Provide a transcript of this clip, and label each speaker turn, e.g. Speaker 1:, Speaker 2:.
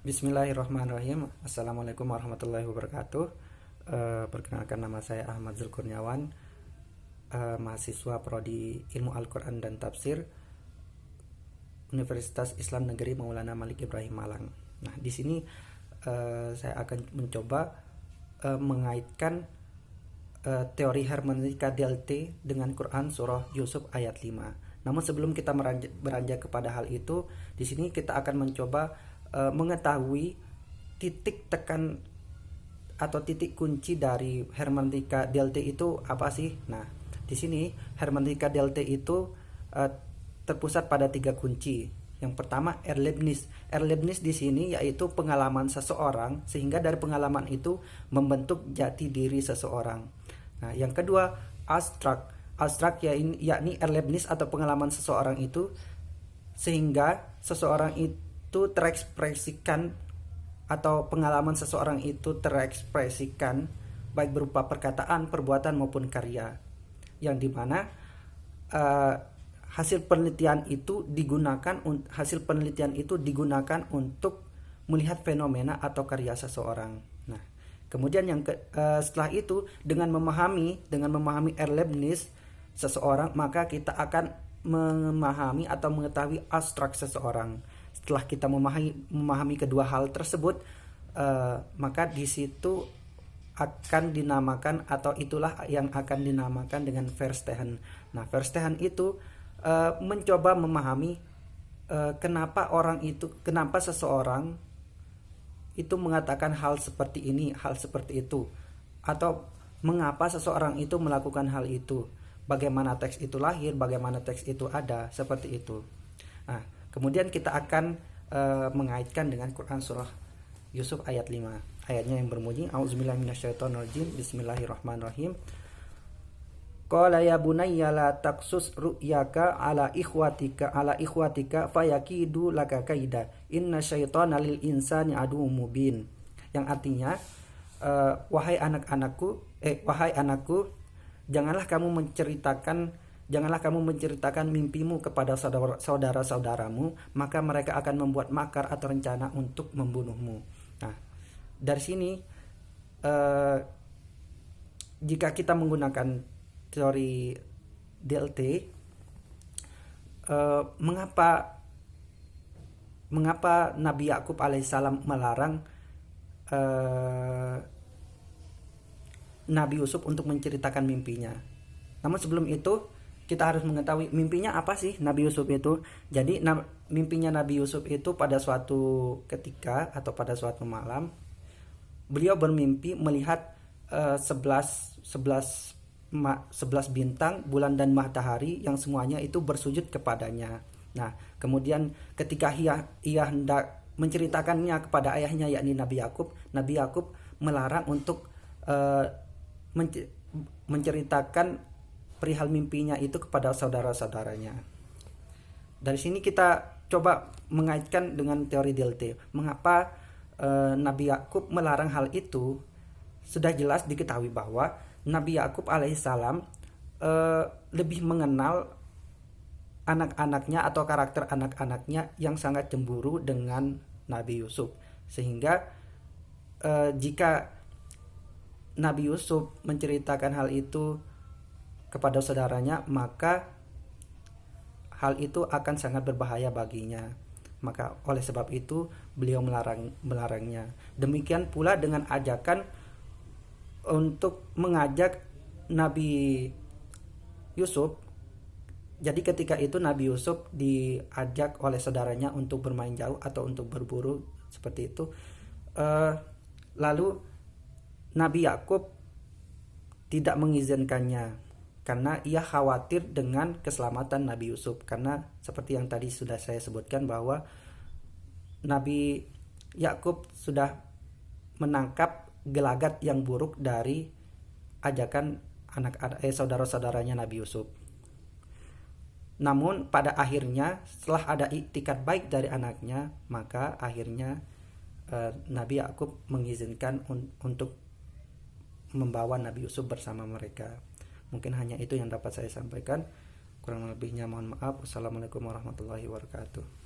Speaker 1: Bismillahirrahmanirrahim. Assalamualaikum warahmatullahi wabarakatuh. Perkenalkan, nama saya Ahmad Zulkurniawan, mahasiswa Prodi Ilmu Al-Quran dan Tafsir Universitas Islam Negeri Maulana Malik Ibrahim Malang. Nah, di sini saya akan mencoba mengaitkan teori hermeneutika DLT dengan Quran surah Yusuf ayat 5. Namun sebelum kita beranjak kepada hal itu, di sini kita akan mencoba mengetahui titik tekan atau titik kunci dari hermeneutika DLT itu apa sih? Nah, di sini hermeneutika DLT itu terpusat pada 3 kunci. Yang pertama, Erlebnis. Erlebnis di sini yaitu pengalaman seseorang, sehingga dari pengalaman itu membentuk jati diri seseorang. Nah, yang kedua, Abstrak. Abstrak yakni Erlebnis atau pengalaman seseorang itu sehingga seseorang itu terekspresikan atau pengalaman seseorang itu terekspresikan baik berupa perkataan, perbuatan maupun karya, yang dimana hasil penelitian itu digunakan untuk melihat fenomena atau karya seseorang. Nah, kemudian setelah itu dengan memahami Erlebnis seseorang, maka kita akan memahami atau mengetahui abstrak seseorang. Setelah kita memahami kedua hal tersebut, maka di situ akan dinamakan, atau itulah yang akan dinamakan dengan Verstehen. Nah, Verstehen itu mencoba memahami kenapa seseorang itu mengatakan hal seperti ini, hal seperti itu, atau mengapa seseorang itu melakukan hal itu, bagaimana teks itu lahir, bagaimana teks itu ada, seperti itu. Nah, kemudian kita akan mengaitkan dengan Quran surah Yusuf ayat 5. Ayatnya yang berbunyi, A'udzubillahi minasyaitonirrajim, Bismillahirrahmanirrahim. Qala ya bunayya la taqsus ru'yaka ala ikhwatika fayakidu laka kaida. Inna syaitana lil insani aduwwum mubin. Yang artinya, wahai anakku, janganlah kamu menceritakan mimpimu kepada saudara-saudaramu, maka mereka akan membuat makar atau rencana untuk membunuhmu. Nah, dari sini jika kita menggunakan teori DLT, mengapa Nabi Yakub alaihissalam melarang Nabi Yusuf untuk menceritakan mimpinya. Namun sebelum itu kita harus mengetahui mimpinya apa sih Nabi Yusuf itu. Jadi mimpinya Nabi Yusuf itu pada suatu ketika atau pada suatu malam, beliau bermimpi melihat 11 bintang, bulan dan matahari yang semuanya itu bersujud kepadanya. Nah, kemudian ketika ia hendak menceritakannya kepada ayahnya yakni Nabi Yakub melarang untuk menceritakan perihal mimpinya itu kepada saudara-saudaranya. Dari sini kita coba mengaitkan dengan teori DLT. Mengapa Nabi Yakub melarang hal itu? Sudah jelas diketahui bahwa Nabi Yakub alaihissalam lebih mengenal anak-anaknya atau karakter anak-anaknya yang sangat cemburu dengan Nabi Yusuf, sehingga jika Nabi Yusuf menceritakan hal itu kepada saudaranya, maka hal itu akan sangat berbahaya baginya. Maka oleh sebab itu beliau melarangnya. Demikian pula dengan ajakan untuk mengajak Nabi Yusuf. Jadi ketika itu Nabi Yusuf diajak oleh saudaranya untuk bermain jauh atau untuk berburu seperti itu. Lalu Nabi Yakub tidak mengizinkannya karena ia khawatir dengan keselamatan Nabi Yusuf. Karena seperti yang tadi sudah saya sebutkan bahwa Nabi Yakub sudah menangkap gelagat yang buruk dari ajakan saudara-saudaranya Nabi Yusuf. Namun pada akhirnya setelah ada iktikad baik dari anaknya, maka akhirnya Nabi Yakub mengizinkan untuk membawa Nabi Yusuf bersama mereka. Mungkin hanya itu yang dapat saya sampaikan. Kurang lebihnya mohon maaf. Wassalamualaikum warahmatullahi wabarakatuh.